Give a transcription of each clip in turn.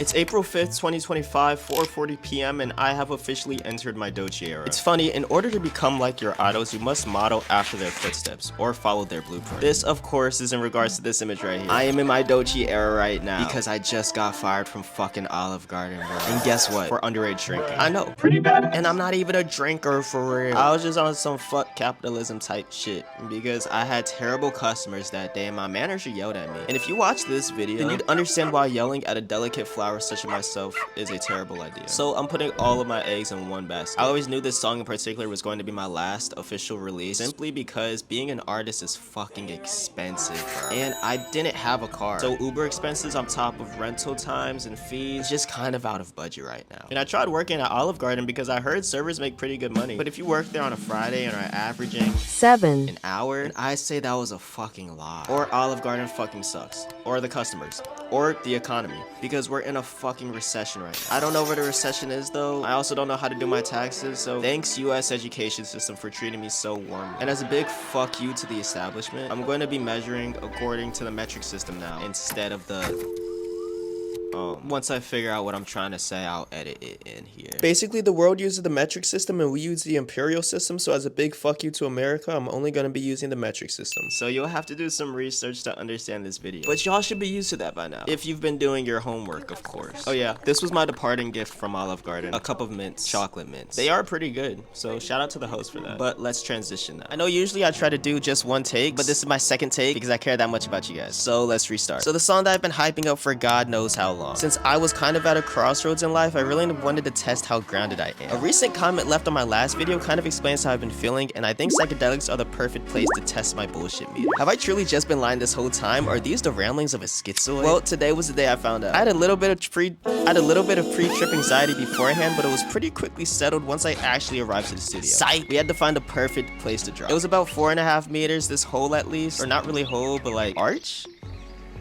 It's April 5th, 2025, 4:40 p.m. and I have officially entered my Dochi era. It's funny, in order to become like your idols, you must model after their footsteps or follow their blueprint. This, of course, is in regards to this image right here. I am in my Dochi era right now because I just got fired from fucking Olive Garden, bro. And guess what? For underage drinking. I know. Pretty bad. And I'm not even a drinker for real. I was just on some fuck capitalism type shit because I had terrible customers that day and my manager yelled at me. And if you watch this video, then you'd understand why yelling at a delicate flower such as myself is a terrible idea. So I'm putting all of my eggs in one basket. I always knew this song in particular was going to be my last official release simply because being an artist is fucking expensive, bro. And I didn't have a car. So Uber expenses on top of rental times and fees, just kind of out of budget right now. And I tried working at Olive Garden because I heard servers make pretty good money. But if you work there on a Friday and are averaging 7 an hour, I say that was a fucking lie. Or Olive Garden fucking sucks. Or the customers. Or the economy. Because we're in a fucking recession right now. I don't know where the recession is though. I also don't know how to do my taxes. So thanks US education system for treating me so warmly. And as a big fuck you to the establishment, I'm going to be measuring according to the metric system now instead of the once I figure out what I'm trying to say, I'll edit it in here. Basically, the world uses the metric system and we use the imperial system. So as a big fuck you to America, I'm only going to be using the metric system. So you'll have to do some research to understand this video. But y'all should be used to that by now. If you've been doing your homework, of course. Oh yeah, this was my departing gift from Olive Garden. A cup of mints, chocolate mints. They are pretty good. So shout out to the host for that. But let's transition now. I know usually I try to do just one take, but this is my second take because I care that much about you guys. So let's restart. So the song that I've been hyping up for God knows how long. Since I was kind of at a crossroads in life, I really wanted to test how grounded I am. A recent comment left on my last video kind of explains how I've been feeling, and I think psychedelics are the perfect place to test my bullshit meter. Have I truly just been lying this whole time, or are these the ramblings of a schizoid? Well, today was the day I found out. I had a little bit of pre-trip anxiety beforehand, but it was pretty quickly settled once I actually arrived to the studio. Psych! We had to find the perfect place to drop. It was about 4.5 meters, this hole at least, or not really hole, but like arch?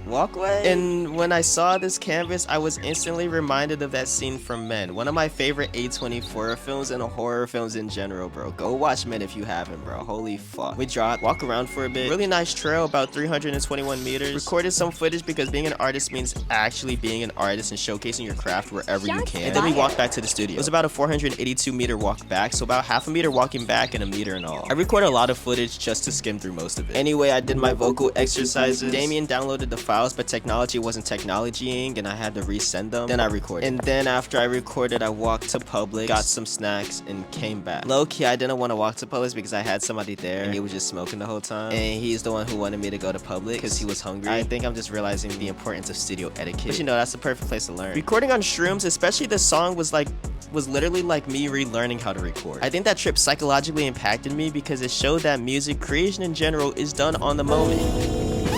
Walkway? And when I saw this canvas, I was instantly reminded of that scene from Men, one of my favorite A24 films and horror films in general, bro. Go watch Men if you haven't, bro. Holy fuck. We dropped, walk around for a bit. Really nice trail, about 321 meters. Recorded some footage because being an artist means actually being an artist and showcasing your craft wherever you can. And then we walked back to the studio. It was about a 482 meter walk back, so about half a meter walking back and a meter in all. I recorded a lot of footage just to skim through most of it. Anyway, I did my vocal exercises. Damien downloaded the files, but technology wasn't technologying and I had to resend them. Then I recorded. And then after I recorded, I walked to Publix, got some snacks, and came back. Low-key, I didn't want to walk to Publix because I had somebody there and he was just smoking the whole time. And he's the one who wanted me to go to Publix because he was hungry. I think I'm just realizing the importance of studio etiquette. But you know, that's the perfect place to learn. Recording on shrooms, especially this song, was literally like me relearning how to record. I think that trip psychologically impacted me because it showed that music creation in general is done on the moment.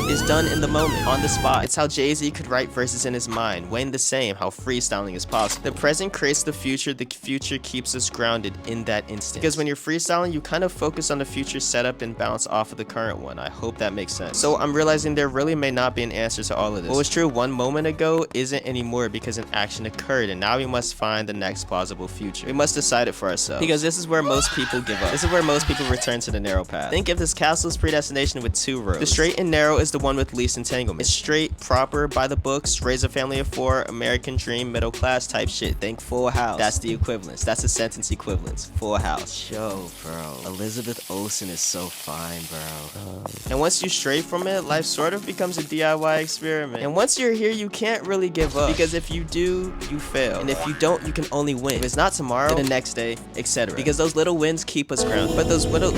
Is done in the moment, on the spot. It's how Jay-Z could write verses in his mind. Wayne the same, how freestyling is possible. The present creates the future keeps us grounded in that instant. Because when you're freestyling, you kind of focus on the future setup and bounce off of the current one. I hope that makes sense. So I'm realizing there really may not be an answer to all of this. What was true one moment ago isn't anymore because an action occurred, and now we must find the next plausible future. We must decide it for ourselves. Because this is where most people give up. This is where most people return to the narrow path. Think of this castle's predestination with 2 roads. The straight and narrow is the one with least entanglement. It's straight, proper, by the books, raise a family of 4, American dream, middle class type shit. Think Full House. That's the equivalence. That's a sentence equivalence. Full House. Yo, bro. Elizabeth Olsen is so fine, bro. And once you stray from it, life sort of becomes a DIY experiment. And once you're here, you can't really give up. Because if you do, you fail. And if you don't, you can only win. If it's not tomorrow, then the next day, etc. Because those little wins keep us grounded. But those little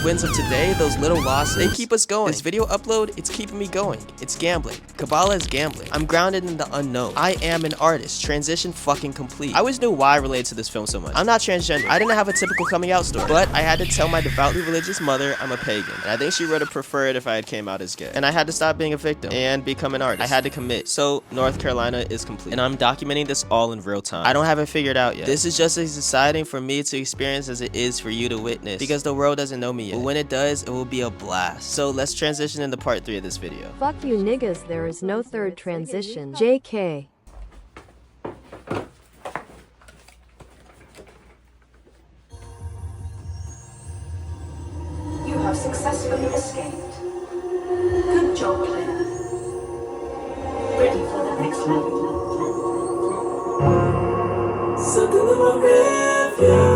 wins of today, those little losses, they keep us going. This video upload, it's keeping me going. It's gambling. Kabbalah is gambling. I'm grounded in the unknown. I am an artist. Transition fucking complete. I always knew why I related to this film so much. I'm not transgender. I didn't have a typical coming out story. But I had to tell my devoutly religious mother I'm a pagan. And I think she would have preferred if I had came out as gay. And I had to stop being a victim and become an artist. I had to commit. So North Carolina is complete. And I'm documenting this all in real time. I don't have it figured out yet. This is just as exciting for me to experience as it is for you to witness. Because the world doesn't know me yet. But when it does, it will be a blast. So let's transition into part 3 of this video. Fuck you niggas, there is no third transition. JK. You have successfully escaped. Good job, player. Ready for the next level. with you.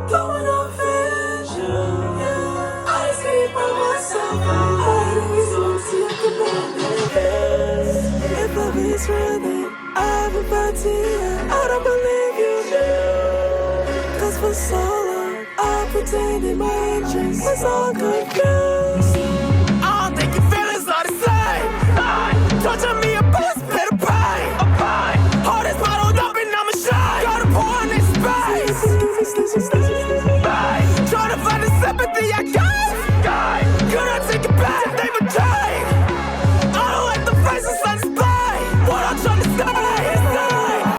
Blowing up vision, yeah. I just can't by myself. I'm hiding so see I can manifest. If love is real, then I haven't found it. I don't believe you now. Cause for so long, I pretended my interest was all confused. I don't think your feelings are the same. Torture me a bus, split a pie. Hold this bottled up and I'ma shine. Gotta pour in this space. Trying to find the sympathy I got.